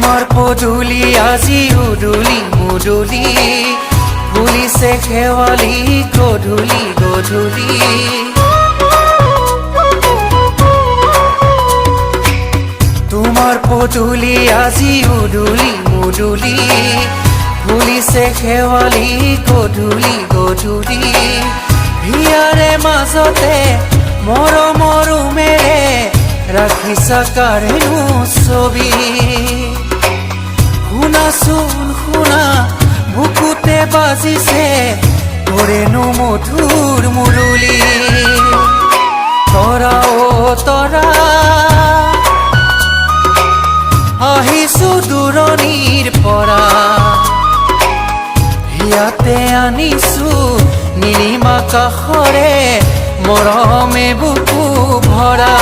তোমাৰ পদূলি আজি উদুলি মুদুলি ফুলিছে শেৱালি গধূলি গধূলি তোমাৰ পদূলি আজি উদুলি মুদুলি ফুলিছে শেৱালি গধূলি গধূলি হিয়াৰে মাজতে মৰমৰ উমেৰে ৰাখিছা কাৰেনো ছবি শুনাচোন শুনা বুকুতে বাজিছে তোৰেনো মধুৰ মুৰলী তৰা অ তৰা আহিছো দূৰণিৰ পৰা ইয়াতে আনিছো নীলিমা কাষৰে মৰমে বুকু ভৰা